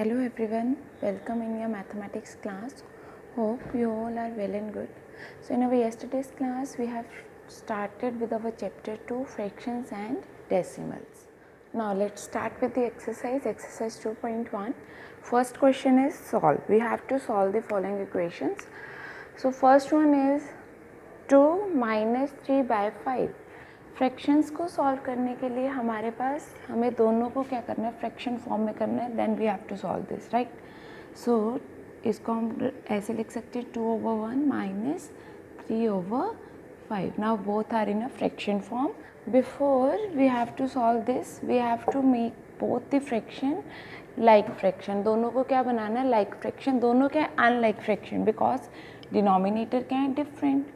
Hello everyone, welcome in your mathematics class. Hope you all are well and good. So in our yesterday's class we have started with our chapter 2 fractions and decimals. Now let's start with the exercise 2.1. First question is solve. We have to solve the following equations. So first one is 2 minus 3 by 5. Fractions को solve करने के लिए हमारे पास हमें दोनों को क्या करना है, फ्रैक्शन फॉर्म में करना है. Then we have to solve this, right. So इसको हम ऐसे लिख सकते हैं 2/1 minus 3/5. Now both are in a fraction form. Before we have to solve this we have to make both the fraction like fraction. दोनों को क्या बनाना है, लाइक फ्रैक्शन. दोनों क्या है, अनलाइक फ्रैक्शन, बिकॉज डिनोमिनेटर क्या है, different.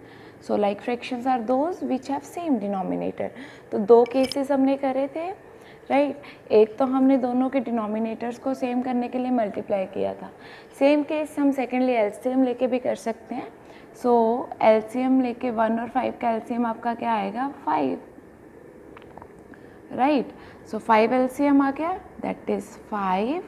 So like fractions are those which have same denominator. तो दो केसेस हमने करे थे, राइट. एक तो हमने दोनों के डिनोमिनेटर्स को सेम करने के लिए मल्टीप्लाई किया था. सेम केस हम सेकेंडली एलसीएम लेके भी कर सकते हैं. सो एलसीएम लेके 1 और 5 का एलसीएम आपका क्या आएगा, 5, राइट. सो 5 एलसीएम आ गया, दैट इज 5.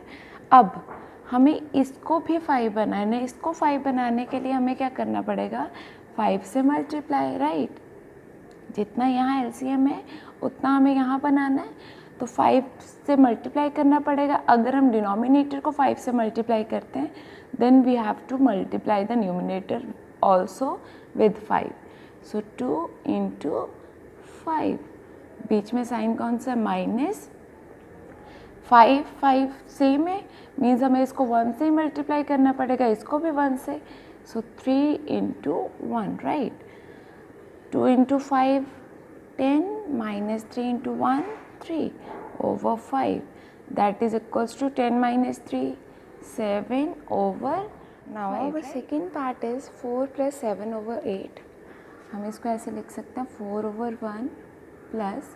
अब हमें इसको भी 5 बनाना है. इसको 5 बनाने के लिए हमें क्या करना पड़ेगा, 5 से मल्टीप्लाई, राइट. जितना यहाँ एलसीएम है उतना हमें यहाँ बनाना है. तो 5 से मल्टीप्लाई करना पड़ेगा. अगर हम डिनोमिनेटर को 5 से मल्टीप्लाई करते हैं then we have to multiply the numerator also with 5. So 2 into 5, बीच में साइन कौन सा, माइनस. 5 सेम है, मीन्स हमें इसको 1 से ही मल्टीप्लाई करना पड़ेगा, इसको भी 1 से. So 3 into 1, right. 2 into 5, 10, minus 3 into 1, 3 over 5. That is equals to 10 minus 3, 7 over. Now our second part is 4 plus 7 over 8. हम इसको ऐसे लिख सकते हैं 4 over 1 plus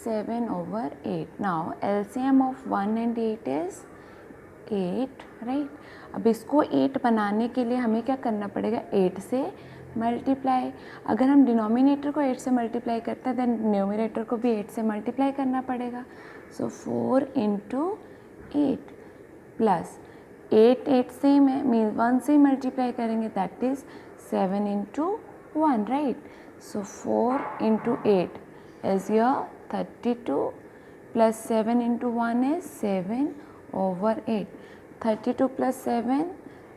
7 over 8. Now LCM of 1 and 8 is 8, right. अब इसको 8 बनाने के लिए हमें क्या करना पड़ेगा, 8 से मल्टीप्लाई. अगर हम डिनोमिनेटर को 8 से मल्टीप्लाई करते हैं देन न्यूमरेटर को भी 8 से मल्टीप्लाई करना पड़ेगा. सो 4 इंटू 8 प्लस 8 सेम है, मीन 1 से मल्टीप्लाई करेंगे, that is 7 into 1, right. So 4 into 8 is your 32 plus 7 into 1 is 7 over 8. 32 plus 7,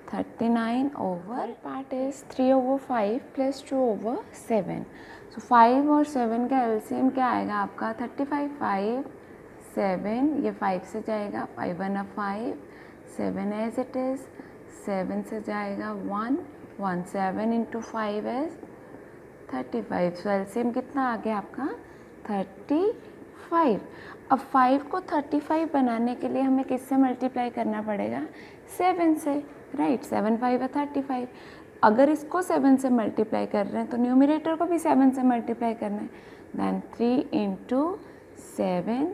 39 over. Part is 3 over 5 plus 2 over 7. So 5 और 7 का LCM क्या आएगा आपका, 35. 5 7, ये 5 से जाएगा, 5 1 5, 7 एज इट इज, 7 से जाएगा 1 7 इंटू 5 एज 35. सो LCM कितना आ गया आपका, 35. अब 5 को 35 बनाने के लिए हमें किससे मल्टीप्लाई करना पड़ेगा, 7 से, राइट. 7 5 35. अगर इसको 7 से मल्टीप्लाई कर रहे हैं तो न्यूमरेटर को भी 7 से मल्टीप्लाई करना है. दैन 3 इंटू 7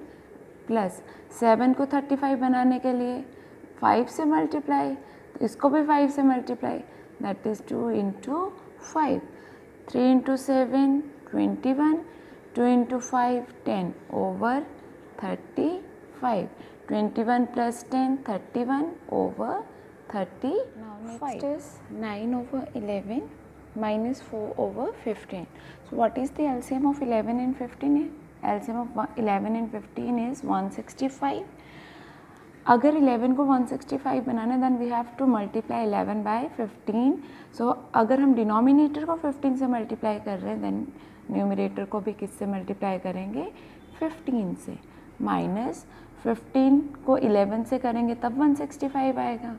प्लस 7 को 35 बनाने के लिए 5 से मल्टीप्लाई, तो इसको भी 5 से multiply, that is 2 into 5. 3 into 7 21, 2 into 5 10 over 35. 21 plus 10, 31 over 30. Now next is 9 over 11 minus 4 over 15. So what is the LCM of 11 and 15? LCM of 11 and 15 is 165. अगर 11 को 165 बनाना है then we have to multiply 11 by 15. So अगर हम denominator को 15 से multiply कर रहे हैं देन न्यूमरेटर को भी किससे मल्टीप्लाई करेंगे, 15 से. माइनस 15 को 11 से करेंगे तब 165 आएगा,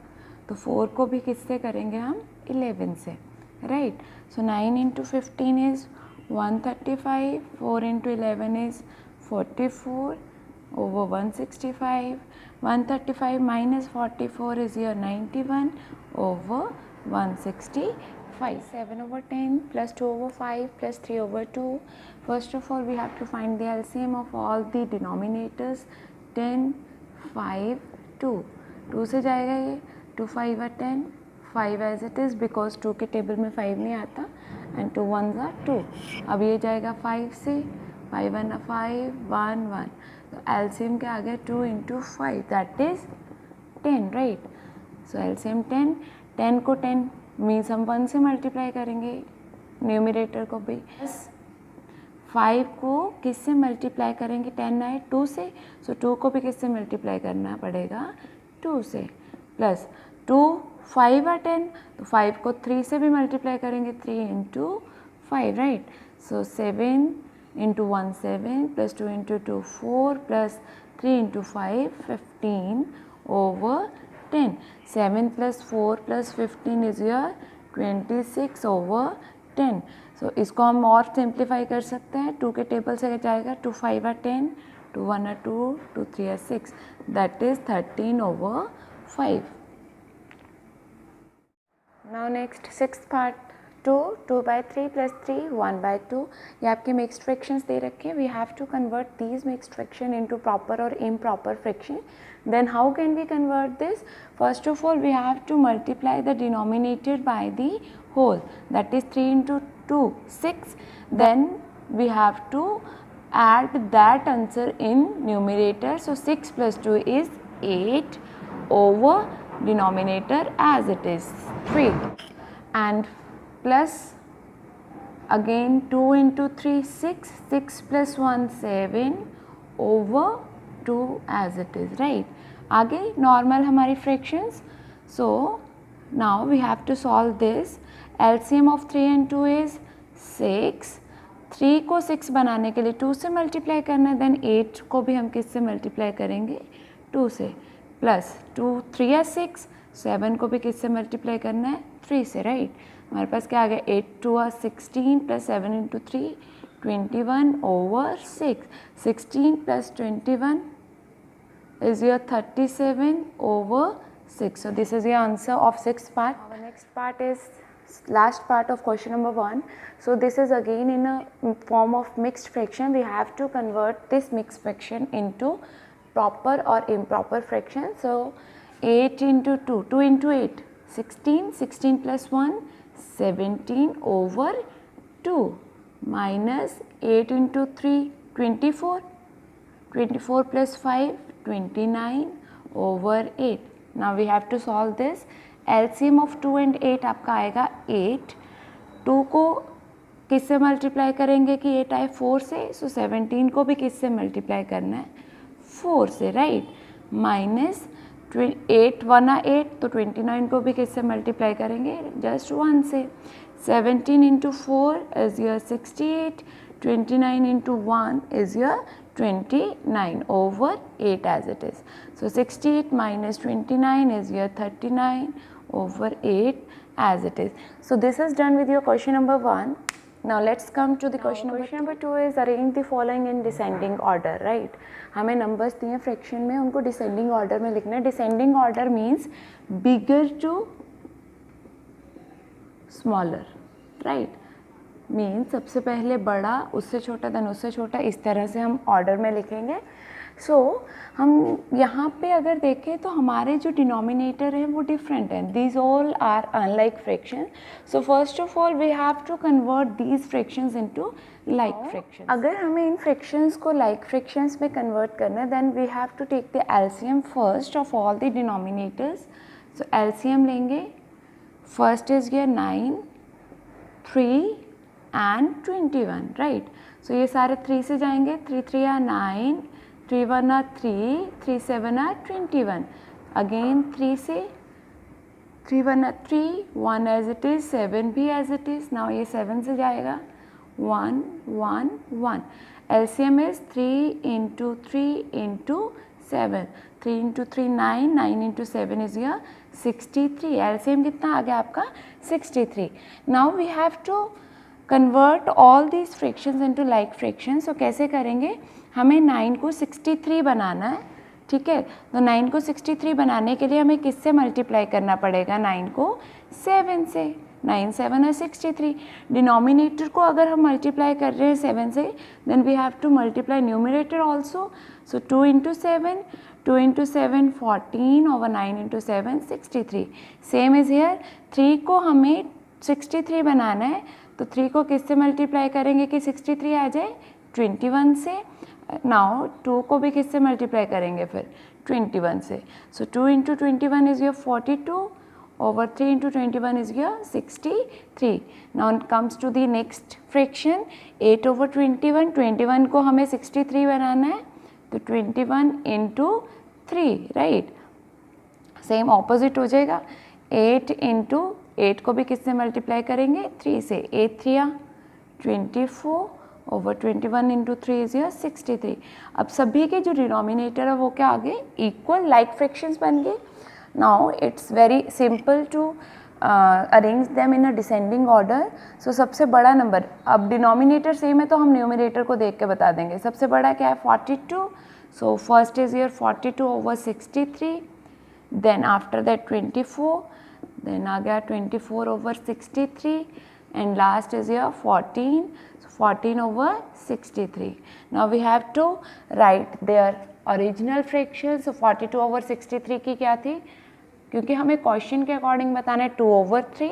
तो 4 को भी किससे करेंगे हम, 11 से, right. So 9 into 15 is 135, 4 into 11 is 44 over 165. 135 minus 44 is your 91 over 165. 7 over 10 plus 2 over 5 plus 3 over 2. First of all we have to find the LCM of all the denominators. 10 5 2, 2 से जाएगा ये, 2 5 are 10, 5 as it is because 2 के table में 5 नहीं आता, and 2 1s are 2. अब ये जाएगा 5 से, 5 1 5 1 1. तो LCM क्या आ गया, 2 into 5, that is 10, right. So LCM 10, 10 को 10 मीन्स हम 1 से मल्टीप्लाई करेंगे न्यूमरेटर को भी. 5 को किससे मल्टीप्लाई करेंगे, 10 आए 2 से, सो 2 को भी किससे मल्टीप्लाई करना पड़ेगा, 2 से. प्लस 2 5 और 10, तो 5 को 3 से भी मल्टीप्लाई करेंगे, 3 into 5, right. So 7 into 1 7 plus 2 into 2 4 plus 3 into 5 15 over 10. 7 plus 4 plus 15 is your 26 over 10. सो इसको हम और सिंप्लीफाई कर सकते हैं. 2 के टेबल से जाएगा, 2 5 are 10, 2 1 are 2, 2 3 are 6, that is 13 over 5. Now next sixth part. 2 by 3 plus 3 1 by 2. ये आपके मिक्स्ड फ्रैक्शंस दे रखे हैं. We have to convert these mixed fraction into proper और improper fraction. Then how can we convert this? First of all, we have to multiply the denominator by the whole, that is 3 into 2 6. Then we have to add that answer in numerator. So 6 plus 2 is 8 over denominator as it is 3, and plus again 2 into 3 6, 6 plus 1 7 over 2 as it is, right. आगे normal हमारी fractions. So now we have to solve this. LCM of 3 and 2 is 6. 3 को 6 बनाने के लिए 2 से multiply करना है. Then 8 को भी हम किससे मल्टीप्लाई करेंगे, 2 से. प्लस 2 3 या 6, 7 को भी किससे मल्टीप्लाई करना है, 3 से, राइट. हमारे पास क्या आ गया, 8 2 16 plus 7 into 3 21 over 6. 16 plus 21 is your 37 over 6. So this is your answer of sixth part. Our next part is last part of question number 1. So this is again in a form of mixed fraction. We have to convert this mixed fraction into proper or improper fraction. So 8 into 2, 2 into 8 16, 16 plus 1 17 over 2 minus 8 into 3 24, 24 plus 5 29 over 8. Now we have to solve this. LCM of 2 and 8 आपका आएगा 8. 2 को किससे multiply करेंगे कि 8 आए 4 से, सो 17 को भी किससे मल्टीप्लाई करना है, 4 से, राइट. माइनस 8 1 आ 8, तो 29 को भी किससे मल्टीप्लाई करेंगे, जस्ट 1 से. 17 into 4 is your 68, 29 into 1 is your 29 over 8 as it is. So 68 minus 29 is your 39 over 8 as it is. So this is done with your question number 1. Now let's come to the question number 2 is arrange the following in descending order, right. हमें numbers दिए fraction में, उनको descending order में लिखना है. Descending order means bigger to smaller, right. Mean सबसे पहले बड़ा, उससे छोटा, देन उससे छोटा, इस तरह से हम ऑर्डर में लिखेंगे. सो हम यहाँ पे अगर देखें तो हमारे जो डिनोमिनेटर है वो डिफरेंट हैं. These all are unlike fraction. So first of all we have to convert these fractions into like fraction. अगर हमें इन फ्रैक्शंस को लाइक फ्रैक्शंस में कन्वर्ट करना है, then we have to take the LCM first of all the denominators. So LCM लेंगे. First is your 9 3 and 21, right. So ये सारे 3 से जाएंगे. 3 3 are 9, 3 1 are 3, 3 7 are 21. Again 3 से 3 1 are 3, 1 as it is, 7 भी as it is. Now ये 7 से जाएगा 1 1 1. LCM is 3 into 3 into 7. 3 into 3 9, 9 into 7 is your 63. LCM कितना आ गया आपका, 63. Now we have to convert all these fractions into like fraction. So कैसे करेंगे, हमें 9 को 63 बनाना है, ठीक है. तो 9 को 63 बनाने के लिए हमें किससे मल्टीप्लाई करना पड़ेगा, 9 को 7 से. 9 7 है 63. डिनोमिनेटर को अगर हम मल्टीप्लाई कर रहे हैं 7 से, then we have to multiply numerator also. So 2 into 7, 2 into 7 14 over 9 into 7 63. Same is here. 3 को हमें 63 बनाना है, तो 3 को किससे मल्टीप्लाई करेंगे कि 63 आ जाए, 21 से. नाउ 2 को भी किससे मल्टीप्लाई करेंगे, फिर 21 से. So 2 into 21 is your 42 over 3 into 21 is your 63. Now it comes to the next fraction 8 over 21. 21 को हमें 63 बनाना है तो 21 into 3 राइट. सेम ऑपोजिट हो जाएगा 8 into 8 को भी किससे मल्टीप्लाई करेंगे 3 से. 8 3 24 over 21 into 3 is your 63. अब सभी के जो डिनोमिनेटर है वो क्या आ गए इक्वल लाइक फ्रैक्शंस बन गए. Now it's very simple to arrange them in a descending order. So सबसे बड़ा नंबर, अब डिनोमिनेटर सेम है तो हम न्यूमरेटर को देख के बता देंगे. सबसे बड़ा क्या है 42. So first is your 42 over 63. Then after that 24. Then आ गया 24 over 63 and last is your 14. So 14 over 63. Now we have to write their original fraction. So 42 over 63 की क्या थी, क्योंकि हमें क्वेश्चन के अकॉर्डिंग बताना है 2 over 3.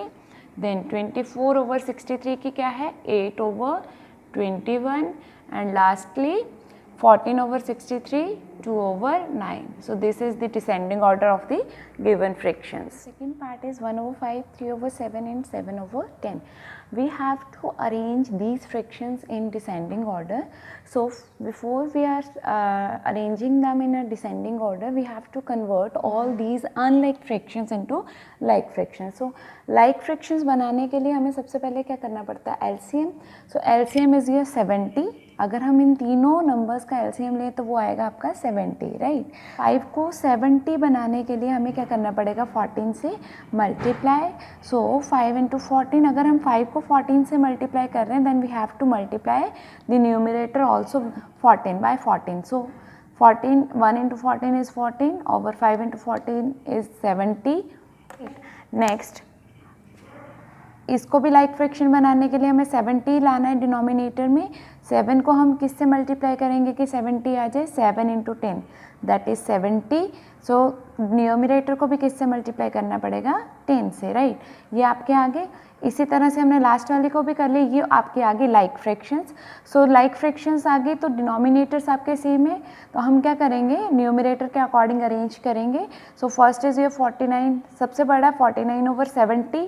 देन 24 over 63 की क्या है 8 over 21 and lastly 14 over 63 2 over 9. So this is the descending order of the given fractions. Second part is 1 over 5, 3 over 7 and 7 over 10. We have to arrange these fractions in descending order. So before we are arranging them in a descending order, we have to convert all these unlike fractions into like fractions. So like fractions बनाने के लिए हमें सबसे पहले क्या करना पड़ता है LCM. So LCM is your 70. अगर हम इन तीनों नंबर्स का LCM लें तो वो आएगा आपका 70 राइट. 5 को 70 बनाने के लिए हमें क्या करना पड़ेगा 14 से मल्टीप्लाई. सो 5 into 14, अगर हम 5 को 14 से मल्टीप्लाई कर रहे हैं then we have to multiply the numerator also 14 by 14. So 14 1 into 14 is 14 over 5 into 14 is 70. Next इसको भी लाइक फ्रैक्शन बनाने के लिए हमें 70 लाना है डिनोमिनेटर में. 7 को हम किससे मल्टीप्लाई करेंगे कि 70 आ जाए 7 into 10 that is 70. So numerator को भी किससे मल्टीप्लाई करना पड़ेगा 10 से राइट. ये आपके आगे इसी तरह से हमने लास्ट वाले को भी कर लिया. ये आपके आगे like fractions. So like fractions आ गए तो डिनोमिनेटर्स आपके सेम है तो हम क्या करेंगे न्यूमरेटर के अकॉर्डिंग अरेंज करेंगे. सो फर्स्ट इज़ ये 49 सबसे बड़ा 49 over 70.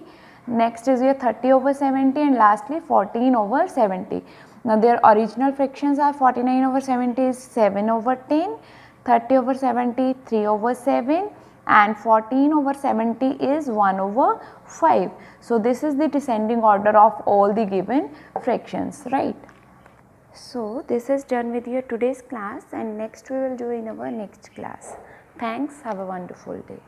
Next is your 30 over 70 and lastly 14 over 70. Now their original fractions are 49 over 70 is 7 over 10, 30 over 70 3 over 7 and 14 over 70 is 1 over 5. So this is the descending order of all the given fractions, right? So this is done with your today's class and next we will do in our next class. Thanks, have a wonderful day.